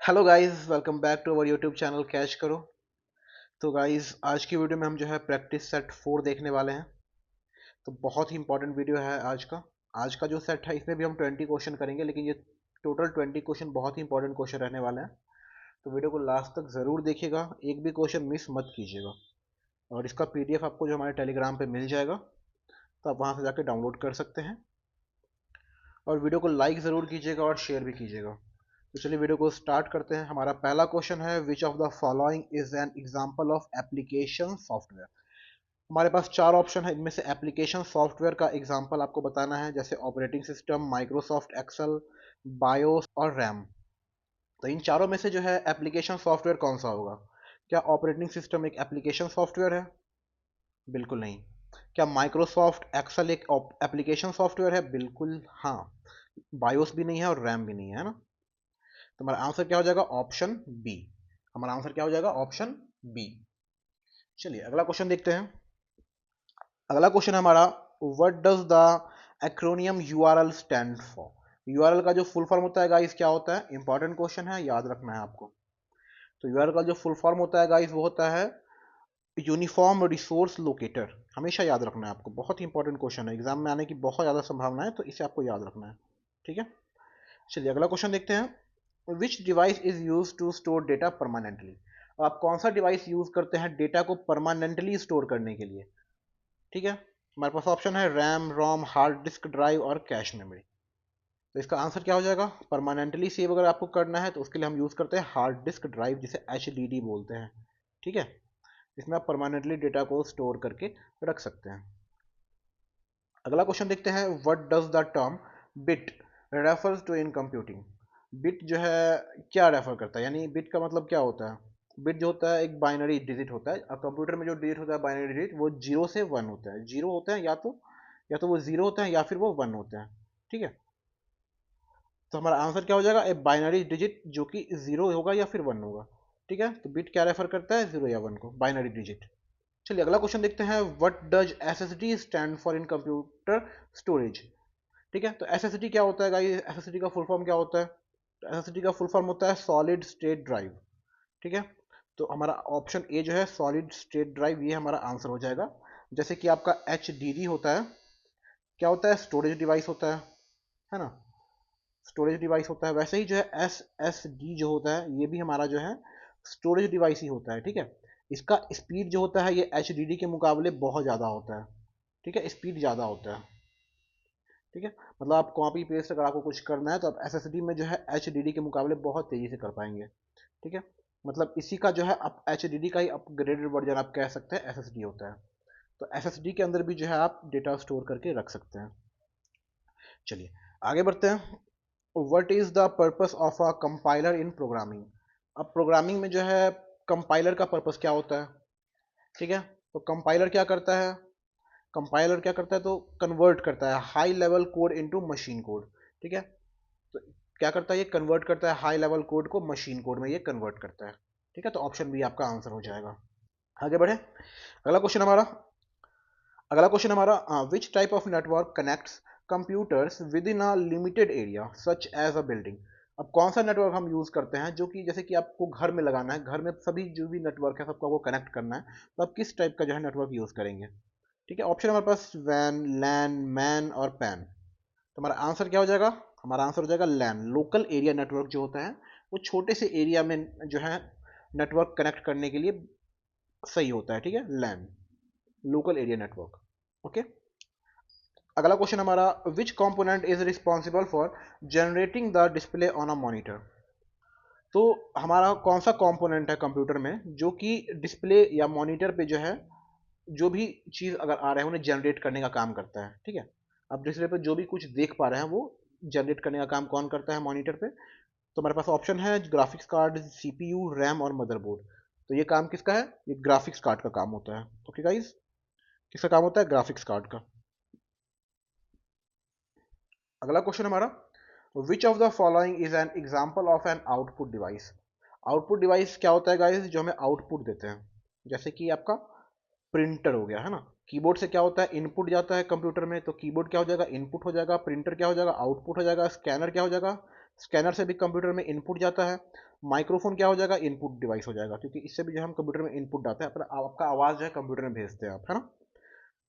Hello guys, welcome back to our YouTube channel catch करो। तो guys, आज की वीडियो में हम जो है प्रैक्टिस सेट 4 देखने वाले हैं। तो बहुत ही इंपॉर्टेंट वीडियो है आज का जो सेट है इसमें भी हम 20 क्वेश्चन करेंगे, लेकिन ये टोटल 20 क्वेश्चन बहुत ही इंपॉर्टेंट क्वेश्चन रहने वाले हैं। तो वीडियो को लास्ट तक ज़रूर देखिएगा, एक भी क्वेश्चन मिस मत कीजिएगा। और इसका पीडीएफ आपको जो हमारे टेलीग्राम पे मिल जाएगा, तो आप वहाँ से जाके डाउनलोड कर सकते हैं। और वीडियो को लाइक ज़रूर कीजिएगा और शेयर भी कीजिएगा। तो चलिए वीडियो को स्टार्ट करते हैं। हमारा पहला क्वेश्चन है, which of the following is an example of application software. हमारे पास चार ऑप्शन है, इनमें से एप्लीकेशन सॉफ्टवेयर का एग्जांपल आपको बताना है, जैसे operating system, Microsoft Excel, BIOS और रैम। तो इन चारों में से जो है एप्लीकेशन सॉफ्टवेयर कौन सा होगा? क्या ऑपरेटिंग सिस्टम एक एप्लीकेशन सॉफ्टवेयर है? बिल्कुल नहीं। क्या माइक्रोसॉफ्ट एक्सेल एक एप्लीकेशन सॉफ्टवेयर है? बिल्कुल हाँ। बायोस भी नहीं है और रैम भी नहीं है ना। तो हमारा आंसर क्या हो जाएगा? Option B. हमारा आंसर क्या हो जाएगा? Option B. चलिए अगला क्वेश्चन देखते हैं। अगला क्वेश्चन है हमारा, what does the acronym URL stand for. URL का जो फुल फॉर्म होता है गाइस क्या होता है? इंपॉर्टेंट क्वेश्चन है, याद रखना है आपको। तो यूआरएल का जो फुल फॉर्म होता है गाइस वो होता है यूनिफॉर्म रिसोर्स लोकेटर। हमेशा याद रखना है आपको, बहुत ही इंपॉर्टेंट क्वेश्चन है, एग्जाम में आने की बहुत ज़्यादा संभावना है, तो इसे आपको याद रखना है। ठीक है, चलिए अगला क्वेश्चन देखते हैं। Which device is use to store data permanently. आप कौन सा डिवाइस यूज करते हैं डेटा को परमानेंटली स्टोर करने के लिए? ठीक है, हमारे पास ऑप्शन है रैम, रोम, हार्ड डिस्क ड्राइव और कैश मेमोरी। तो इसका आंसर क्या हो जाएगा? परमानेंटली सेव अगर आपको करना है तो उसके लिए हम यूज करते हैं हार्ड डिस्क ड्राइव, जिसे एच बोलते हैं। ठीक है, इसमें आप परमानेंटली डेटा को स्टोर करके रख सकते हैं। अगला क्वेश्चन देखते हैं, what does the term bit refers to in computing. Bit जो है क्या रेफर करता है, यानी बिट का मतलब क्या होता है? बिट जो होता है एक बाइनरी डिजिट होता है, और कंप्यूटर में जो डिजिट होता है बाइनरी डिजिट वो 0 से 1 होता है। जीरो होता है या तो वो जीरो होता है या फिर वो 1 होता है। ठीक है, तो हमारा आंसर क्या हो जाएगा? ए बाइनरी डिजिट जो कि जीरो होगा या फिर 1 होगा। ठीक है, तो बिट क्या रेफर करता है? जीरो या 1 को, बाइनरी डिजिट। चलिए अगला क्वेश्चन देखते हैं, what does SSD stand for in computer storage. ठीक है, तो एसएसडी क्या होता है गाइस? एसएसडी का फुल फॉर्म क्या होता है? तो एसएसडी का फुल फॉर्म होता है सॉलिड स्टेट ड्राइव। ठीक है, तो हमारा ऑप्शन ए जो है सॉलिड स्टेट ड्राइव, ये हमारा आंसर हो जाएगा। जैसे कि आपका एच होता है, क्या होता है? स्टोरेज डिवाइस होता है ना, स्टोरेज डिवाइस होता है। वैसे ही जो है एस एस डी जो होता है ये भी हमारा जो है स्टोरेज डिवाइस ही होता है। ठीक है, इसका स्पीड जो होता है ये एच के मुकाबले बहुत ज़्यादा होता है। ठीक है, स्पीड ज़्यादा होता है। ठीक है, मतलब आप कॉपी पेस्ट अगर आपको कुछ करना है तो आप एसएसडी में जो है एच के मुकाबले बहुत तेज़ी से कर पाएंगे। ठीक है, मतलब इसी का जो है आप एच का ही अपग्रेडेड वर्जन आप कह सकते हैं एसएसडी होता है। तो एसएसडी के अंदर भी जो है आप डेटा स्टोर करके रख सकते हैं। चलिए आगे बढ़ते हैं। What is the purpose of a compiler in programming. अब प्रोग्रामिंग में जो है कंपाइलर का पर्पस क्या होता है? ठीक है, तो कंपाइलर क्या करता है? कंपाइलर क्या करता है? तो कन्वर्ट करता है high level code into machine code. ठीक है, तो क्या करता है? ये कन्वर्ट करता है हाई लेवल कोड को मशीन कोड में, ये कन्वर्ट करता है। ठीक है, तो ऑप्शन बी आपका आंसर हो जाएगा। आगे बढ़े, अगला क्वेश्चन हमारा which type of network connects computers with in a limited area such as a building. अब कौन सा नेटवर्क हम यूज करते हैं जो कि जैसे कि आपको घर में लगाना है, घर में सभी जो भी नेटवर्क है सबको आपको कनेक्ट करना है, तो आप किस टाइप का जो है नेटवर्क यूज करेंगे? ठीक है, ऑप्शन हमारे पास वैन, लैन, मैन और पैन। तो हमारा आंसर क्या हो जाएगा? हमारा आंसर हो जाएगा लैन। लोकल एरिया नेटवर्क जो होता है वो छोटे से एरिया में जो है नेटवर्क कनेक्ट करने के लिए सही होता है। ठीक है, लैन, लोकल एरिया नेटवर्क। ओके, अगला क्वेश्चन हमारा, विच component is responsible for generating the display on a monitor. तो हमारा कौन सा कंपोनेंट है कंप्यूटर में जो कि डिस्प्ले या मॉनिटर पे जो है जो भी चीज़ अगर आ रहा है उन्हें जनरेट करने का काम करता है? ठीक है, अब डिस्प्ले पे जो भी कुछ देख पा रहे हैं वो जनरेट करने का काम कौन करता है मॉनिटर पे? तो हमारे पास ऑप्शन है ग्राफिक्स कार्ड, सीपीयू, रैम और मदरबोर्ड। तो ये काम किसका है? ये ग्राफिक्स कार्ड का काम होता है। ओके गाइस, किसका काम होता है? ग्राफिक्स कार्ड का। अगला क्वेश्चन हमारा, which of the following is an example of an output device. Output device क्या होता है गाइस? जो हमें आउटपुट देते हैं, जैसे कि आपका प्रिंटर हो गया है ना। कीबोर्ड से क्या होता है? इनपुट जाता है कंप्यूटर में, तो कीबोर्ड क्या हो जाएगा? इनपुट हो जाएगा। प्रिंटर क्या हो जाएगा? आउटपुट हो जाएगा। स्कैनर क्या हो जाएगा? स्कैनर से भी कंप्यूटर में इनपुट जाता है। माइक्रोफोन क्या हो जाएगा, इनपुट डिवाइस हो जाएगा, क्योंकि इससे भी जो है हम कंप्यूटर में इनपुट डालते हैं, पर आपका आवाज़ जो है कंप्यूटर में भेजते हैं आप, है ना।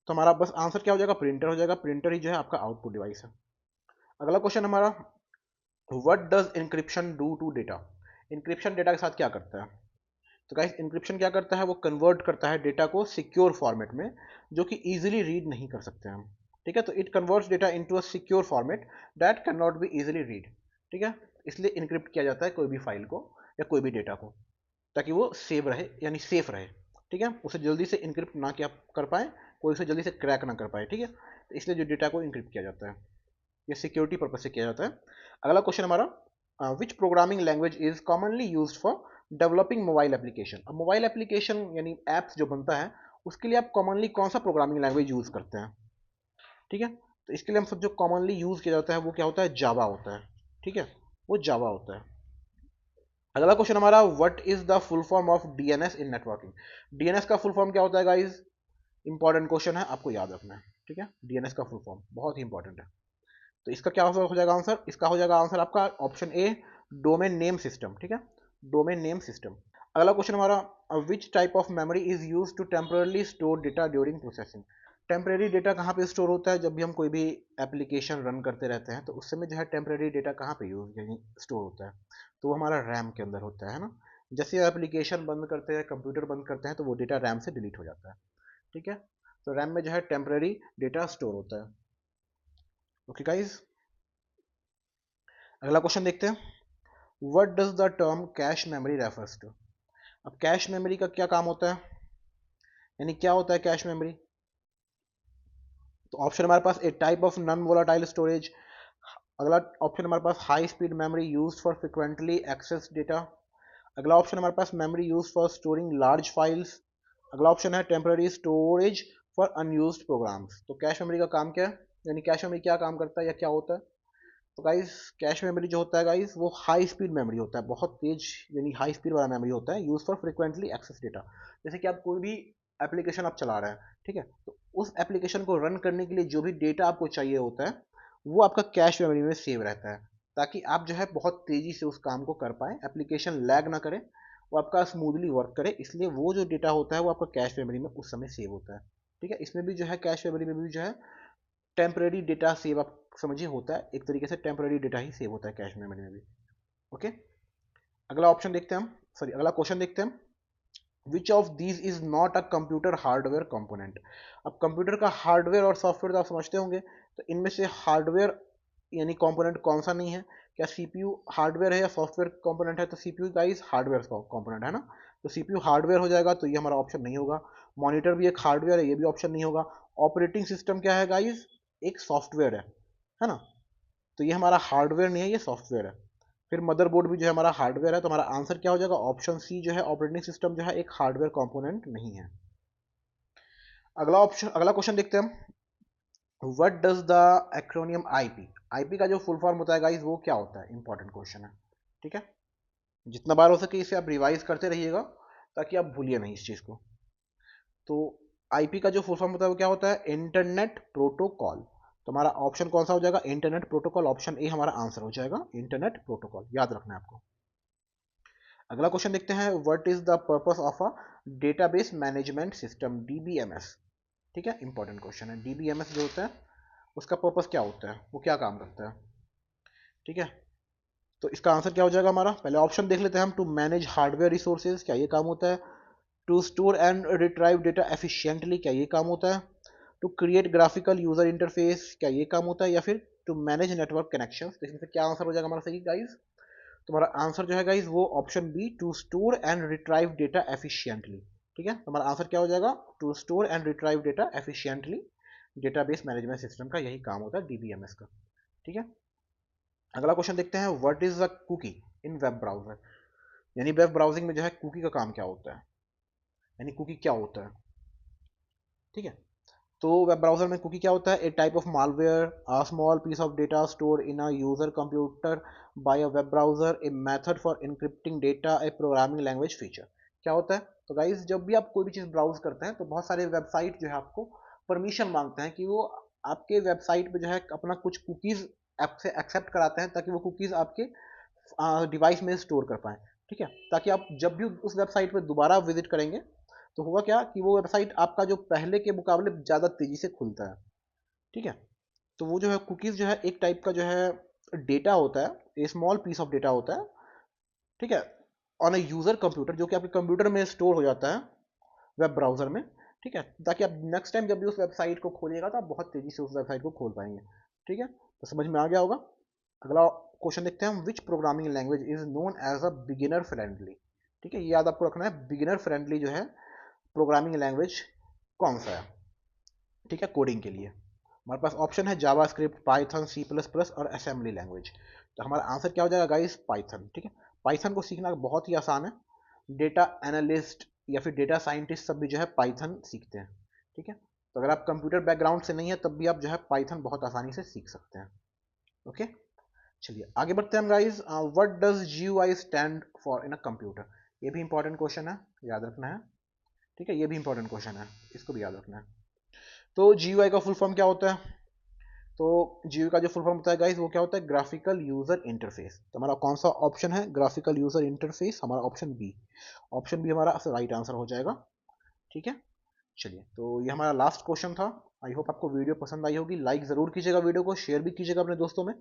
तो हमारा बस आंसर क्या हो जाएगा, प्रिंटर हो जाएगा। प्रिंटर ही जो है आपका आउटपुट डिवाइस है। अगला क्वेश्चन हमारा, what does encryption do to data. Encryption data के साथ क्या करता है। तो गाइस इंक्रिप्शन क्या करता है, वो कन्वर्ट करता है डेटा को सिक्योर फॉर्मेट में, जो कि इजीली रीड नहीं कर सकते हम। ठीक है, तो it converts data into a secure format that can not be easily read. ठीक है, इसलिए इनक्रिप्ट किया जाता है कोई भी फाइल को या कोई भी डेटा को, ताकि वो सेव रहे यानी सेफ रहे। ठीक है, उसे जल्दी से इनक्रिप्ट ना क्या कर पाए, कोई उसे जल्दी से क्रैक ना कर पाए। ठीक है, तो इसलिए जो डेटा को इनक्रिप्ट किया जाता है, ये सिक्योरिटी पर्पज से किया जाता है। अगला क्वेश्चन हमारा, विच programming language is commonly used for developing mobile application. अब मोबाइल एप्लीकेशन यानी ऐप्स जो बनता है, उसके लिए आप कॉमनली कौन सा प्रोग्रामिंग लैंग्वेज यूज करते हैं। ठीक है, तो इसके लिए हम सब जो कॉमनली यूज किया जाता है वो क्या होता है, जावा होता है। ठीक है, वो जावा होता है। अगला क्वेश्चन हमारा, what is the full form of DNS in networking. DNS का फुल फॉर्म क्या होता है गाइज, इंपॉर्टेंट क्वेश्चन है, आपको याद रखना है। ठीक है, डीएनएस का फुल फॉर्म बहुत ही इंपॉर्टेंट है। तो इसका क्या हो जाएगा आंसर, इसका हो जाएगा आंसर आपका option A, domain name system. ठीक है, डोमेन नेम सिस्टम। अगला क्वेश्चन हमारा, which type of memory is use to temporarily store data during processing. Temporary data कहाँ पे स्टोर होता है, जब भी हम कोई भी एप्लीकेशन रन करते रहते हैं तो उस समय जो है टेम्परेरी डेटा कहाँ पे यूज यानी स्टोर होता है, तो वो हमारा रैम के अंदर होता है ना। जैसे एप्लीकेशन बंद करते हैं, कंप्यूटर बंद करते हैं, तो वो डेटा रैम से डिलीट हो जाता है। ठीक है, तो रैम में जो है टेम्परेरी डेटा स्टोर होता है। ओके गाइज, अगला क्वेश्चन देखते हैं, what does the term cache memory refers to. अब कैश मेमोरी का क्या काम होता है, यानी क्या होता है कैश मेमोरी। तो ऑप्शन हमारे पास, a type of non volatile storage. अगला ऑप्शन हमारे पास, high speed memory used for frequently access data. अगला ऑप्शन हमारे पास, memory used for storing large files. अगला ऑप्शन है temporary storage for unused programs. तो कैश मेमोरी का काम क्या है, यानी कैश मेमोरी क्या काम करता है या क्या होता है। तो गाइस कैश मेमोरी जो होता है गाइस, वो हाई स्पीड मेमोरी होता है, बहुत तेज यानी हाई स्पीड वाला मेमोरी होता है, use for frequently access data. जैसे कि आप कोई भी एप्लीकेशन आप चला रहे हैं, ठीक है, तो उस एप्लीकेशन को रन करने के लिए जो भी डेटा आपको चाहिए होता है, वो आपका कैश मेमोरी में सेव रहता है, ताकि आप जो है बहुत तेजी से उस काम को कर पाए, एप्लीकेशन लैग ना करे, वो आपका स्मूथली वर्क करे। इसलिए वो जो डेटा होता है वो आपका कैश मेमोरी में उस समय सेव होता है। ठीक है, इसमें भी जो है कैश मेमोरी में भी जो है टेम्परेरी डेटा सेव आप समझिए होता है, एक तरीके से टेम्परेरी डेटा ही सेव होता है कैश मेमोरी में भी। ओके, अगला ऑप्शन देखते हैं हम, सॉरी अगला क्वेश्चन देखते हैं, which of these is not a computer hardware component. अब कंप्यूटर का हार्डवेयर और सॉफ्टवेयर तो आप समझते होंगे, तो इनमें से हार्डवेयर यानी कंपोनेंट कौन सा नहीं है। क्या सीपीयू हार्डवेयर है या सॉफ्टवेयर कंपोनेंट है, तो सीपीयू गाइस हार्डवेयर कंपोनेंट है ना, तो सीपीयू हार्डवेयर हो जाएगा, तो ये हमारा ऑप्शन नहीं होगा। मॉनिटर भी एक हार्डवेयर है, ये भी ऑप्शन नहीं होगा। ऑपरेटिंग सिस्टम क्या है गाइस, एक सॉफ्टवेयर है ना, तो ये हमारा हार्डवेयर नहीं है, ये सॉफ्टवेयर है। फिर मदरबोर्ड भी जो है हमारा हार्डवेयर है, तो हमारा आंसर क्या हो जाएगा, ऑप्शन सी जो है ऑपरेटिंग सिस्टम जो है एक हार्डवेयर कंपोनेंट नहीं है। अगला क्वेश्चन देखते हैं हम, what does the acromion IP. IP का जो फुल फॉर्म होता है गाइस वो क्या होता है, इंपॉर्टेंट क्वेश्चन है। ठीक है, जितना बार हो सके इसे आप रिवाइज करते रहिएगा, ताकि आप भूलिए नहीं इस चीज को। तो आईपी का जो फुल फॉर्म होता है वो क्या होता है, इंटरनेट प्रोटोकॉल। तो हमारा ऑप्शन कौन सा हो जाएगा, इंटरनेट प्रोटोकॉल, ऑप्शन ए हमारा आंसर हो जाएगा, इंटरनेट प्रोटोकॉल, याद रखना है आपको। अगला क्वेश्चन देखते हैं, what is the purpose of a database management system, DBMS. ठीक है, इंपॉर्टेंट क्वेश्चन है। डीबीएमएस जो होता है उसका पर्पस क्या होता है, वो क्या काम करता है। ठीक है, तो इसका आंसर क्या हो जाएगा हमारा, पहले ऑप्शन देख लेते हैं हम, टू मैनेज हार्डवेयर रिसोर्सेज, क्या ये काम होता है। To store and retrieve data efficiently, क्या ये काम होता है। To create graphical user interface, क्या ये काम होता है, या फिर टू मैनेज नेटवर्क कनेक्शंस। तो इसमें से क्या आंसर हो जाएगा हमारा सही गाइस, तुम्हारा आंसर जो है गाइस वो option B, to store and retrieve data efficiently. ठीक है, तुम्हारा आंसर क्या हो जाएगा, to store and retrieve data efficiently, database management system का यही काम होता है डीबीएमएस का। ठीक है, अगला क्वेश्चन देखते हैं, what is a cookie in web browser. यानी वेब ब्राउजिंग में जो है कुकी का काम क्या होता है, यानी कुकी क्या होता है। ठीक है, तो वेब ब्राउजर में कुकी क्या होता है, a type of malware, a small piece of data store in a user computer by a web browser, a method for encrypting data, a programming language feature. क्या होता है, तो गाइज जब भी आप कोई भी चीज़ ब्राउज करते हैं तो बहुत सारे वेबसाइट जो है आपको परमिशन मांगते हैं कि वो आपके वेबसाइट पे जो है अपना कुछ कुकीज़ ऐप से एक्सेप्ट कराते हैं ताकि वो कुकीज़ आपके डिवाइस में स्टोर कर पाएँ, ठीक है? ताकि आप जब भी उस वेबसाइट पर दोबारा विजिट करेंगे तो होगा क्या कि वो वेबसाइट आपका जो पहले के मुकाबले ज़्यादा तेज़ी से खुलता है, ठीक है? तो वो जो है कुकीज़ जो है एक टाइप का जो है डेटा होता है, ए स्मॉल पीस ऑफ डेटा होता है, ठीक है? ऑन अ यूज़र कंप्यूटर, जो कि आपके कंप्यूटर में स्टोर हो जाता है वेब ब्राउज़र में, ठीक है? ताकि आप नेक्स्ट टाइम जब भी उस वेबसाइट को खोलिएगा तो आप बहुत तेज़ी से उस वेबसाइट को खोल पाएंगे, ठीक है? तो समझ में आ गया होगा। अगला क्वेश्चन देखते हैं हम, which programming language is known as a beginner friendly, ठीक है? ये याद आपको रखना है, बिगिनर फ्रेंडली जो है प्रोग्रामिंग लैंग्वेज कौन सा है, ठीक है, कोडिंग के लिए। हमारे पास ऑप्शन है JavaScript, Python, C plus plus और असेंबली लैंग्वेज। तो हमारा आंसर क्या हो जाएगा गाइस? पाइथन, ठीक है? पाइथन को सीखना बहुत ही आसान है, डेटा एनालिस्ट या फिर डेटा साइंटिस्ट सब भी जो है पाइथन सीखते हैं, ठीक है? तो अगर आप कंप्यूटर बैकग्राउंड से नहीं है तब भी आप जो है पाइथन बहुत आसानी से सीख सकते हैं, ओके? चलिए आगे बढ़ते हैं हम guys. What does GUI stand for in a computer? ये भी इंपॉर्टेंट क्वेश्चन है, याद रखना है, ठीक है? ये भी इंपॉर्टेंट क्वेश्चन है, इसको भी याद रखना है। तो जीयूआई का फुल फॉर्म क्या होता है? तो जीयू का जो फुल फॉर्म होता है गाइस वो क्या होता है? Graphical user interface. तो हमारा कौन सा ऑप्शन है? ग्राफिकल यूजर इंटरफेस, हमारा ऑप्शन बी। ऑप्शन बी हमारा राइट आंसर हो जाएगा, ठीक है? चलिए, तो ये हमारा लास्ट क्वेश्चन था। आई होप आपको वीडियो पसंद आई होगी। लाइक ज़रूर कीजिएगा, वीडियो को शेयर भी कीजिएगा अपने दोस्तों में,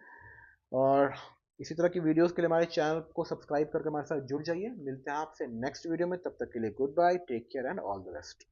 और इसी तरह की वीडियोस के लिए हमारे चैनल को सब्सक्राइब करके हमारे साथ जुड़ जाइए। मिलते हैं आपसे नेक्स्ट वीडियो में, तब तक के लिए goodbye, take care and all the best.